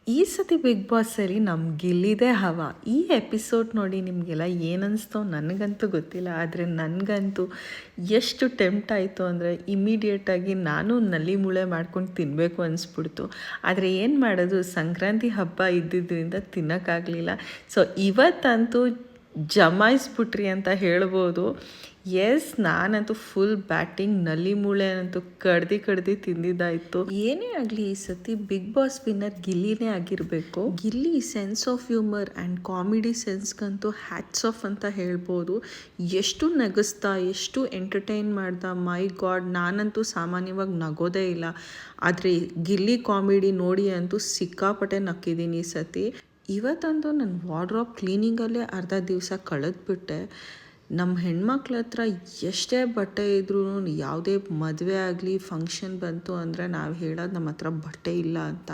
ಈ ಸತಿ ಬಿಗ್ ಬಾಸಲ್ಲಿ ನಮ್ಮ ಗಿಲ್ಲಿದೆ ಹವಾ. ಈ ಎಪಿಸೋಡ್ ನೋಡಿ ನಿಮಗೆಲ್ಲ ಏನನ್ನಿಸ್ತೋ ನನಗಂತೂ ಗೊತ್ತಿಲ್ಲ, ಆದರೆ ನನಗಂತೂ ಎಷ್ಟು ಟೆಂಪ್ಟ್ ಆಯಿತು ಅಂದರೆ ಇಮಿಡಿಯೇಟಾಗಿ ನಾನು ನಲ್ಲಿ ಮುಳೆ ಮಾಡ್ಕೊಂಡು ತಿನ್ನಬೇಕು ಅನಿಸ್ಬಿಡ್ತು. ಆದರೆ ಏನು ಮಾಡೋದು, ಸಂಕ್ರಾಂತಿ ಹಬ್ಬ ಇದ್ದಿದ್ದರಿಂದ ತಿನ್ನೋಕ್ಕಾಗಲಿಲ್ಲ. ಸೊ ಇವತ್ತಂತೂ ಜಮಾಯಿಸ್ಬಿಟ್ರಿ ಅಂತ ಹೇಳ್ಬೋದು. ಎಸ್, ನಾನಂತೂ ಫುಲ್ ಬ್ಯಾಟಿಂಗ್ ನಲ್ಲಿ ಮೂಳೆ ಅಂತೂ ಕಡ್ದು ತಿಂದಿದ್ದಾಯಿತು. ಏನೇ ಆಗಲಿ ಈ ಸತಿ ಬಿಗ್ ಬಾಸ್ ವಿನ್ನರ್ ಗಿಲ್ಲಿನೇ ಆಗಿರಬೇಕು. Gilli sense of humour and comedy ಸೆನ್ಸ್ಗಂತೂ ಹ್ಯಾಟ್ಸ್ ಆಫ್ ಅಂತ ಹೇಳ್ಬೋದು. ಎಷ್ಟು ನಗಿಸ್ತಾ, ಎಷ್ಟು ಎಂಟರ್ಟೈನ್ ಮಾಡ್ದ, ಮೈ ಗಾಡ್, ನಾನಂತೂ ಸಾಮಾನ್ಯವಾಗಿ ನಗೋದೇ ಇಲ್ಲ. ಆದರೆ ಗಿಲ್ಲಿ ಕಾಮಿಡಿ ನೋಡಿ ಅಂತೂ ಸಿಕ್ಕಾಪಟ್ಟೆ ನಕ್ಕಿದ್ದೀನಿ ಈ ಸತಿ. ಇವತ್ತಂತೂ ನನ್ನ ವಾರ್ಡ್ರೋಬ್ ಕ್ಲೀನಿಂಗಲ್ಲೇ ಅರ್ಧ ದಿವಸ ಕಳೆದ್ಬಿಟ್ಟೆ. ನಮ್ಮ ಹೆಣ್ಮಕ್ಳ ಹತ್ರ ಎಷ್ಟೇ ಬಟ್ಟೆ ಇದ್ರೂ, ಯಾವುದೇ ಮದುವೆ ಆಗಲಿ ಫಂಕ್ಷನ್ ಬಂತು ಅಂದರೆ ನಾವು ಹೇಳೋದು ನಮ್ಮ ಹತ್ರ ಬಟ್ಟೆ ಇಲ್ಲ ಅಂತ.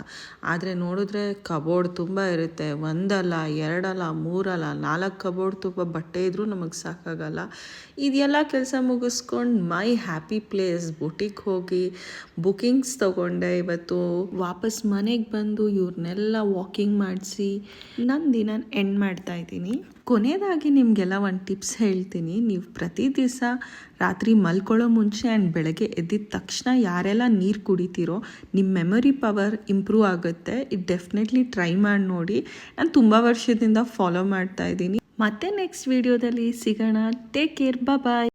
ಆದರೆ ನೋಡಿದ್ರೆ ಕಬೋರ್ಡ್ ತುಂಬ ಇರುತ್ತೆ. ಒಂದಲ್ಲ, ಎರಡಲ್ಲ, ಮೂರಲ್ಲ, 4 ಕಬೋರ್ಡ್ ತುಂಬ ಬಟ್ಟೆ ಇದ್ದರೂ ನಮಗೆ ಸಾಕಾಗಲ್ಲ. ಇದೆಲ್ಲ ಕೆಲಸ ಮುಗಿಸ್ಕೊಂಡು ಮೈ ಹ್ಯಾಪಿ ಪ್ಲೇಸ್ ಬುಟಿಕ್ ಹೋಗಿ ಬುಕಿಂಗ್ಸ್ ತೊಗೊಂಡೆ. ಇವತ್ತು ವಾಪಸ್ ಮನೆಗೆ ಬಂದು ಇವ್ರನ್ನೆಲ್ಲ ವಾಕಿಂಗ್ ಮಾಡಿಸಿ ನನ್ನ ದಿನ ಎಂಡ್ ಮಾಡ್ತಾಯಿದ್ದೀನಿ. ಕೊನೆಯದಾಗಿ ನಿಮಗೆಲ್ಲ ಒಂದು ಟಿಪ್ಸ್ ಹೇಳ್ತೀನಿ. ನೀವು ಪ್ರತಿ ದಿವಸ ರಾತ್ರಿ ಮಲ್ಕೊಳ್ಳೋ ಮುಂಚೆ ಆ್ಯಂಡ್ ಬೆಳಗ್ಗೆ ಎದ್ದಿದ ತಕ್ಷಣ ಯಾರೆಲ್ಲ ನೀರು ಕುಡಿತೀರೋ ನಿಮ್ಮ ಮೆಮೊರಿ ಪವರ್ ಇಂಪ್ರೂವ್ ಆಗುತ್ತೆ. ಇದು ಡೆಫಿನೆಟ್ಲಿ ಟ್ರೈ ಮಾಡಿ ನೋಡಿ. ನಾನು ತುಂಬ ವರ್ಷದಿಂದ ಫಾಲೋ ಮಾಡ್ತಾ ಇದ್ದೀನಿ. ಮತ್ತೆ ನೆಕ್ಸ್ಟ್ ವಿಡಿಯೋದಲ್ಲಿ ಸಿಗೋಣ. ಟೇಕ್ ಕೇರ್, ಬಾಯ್.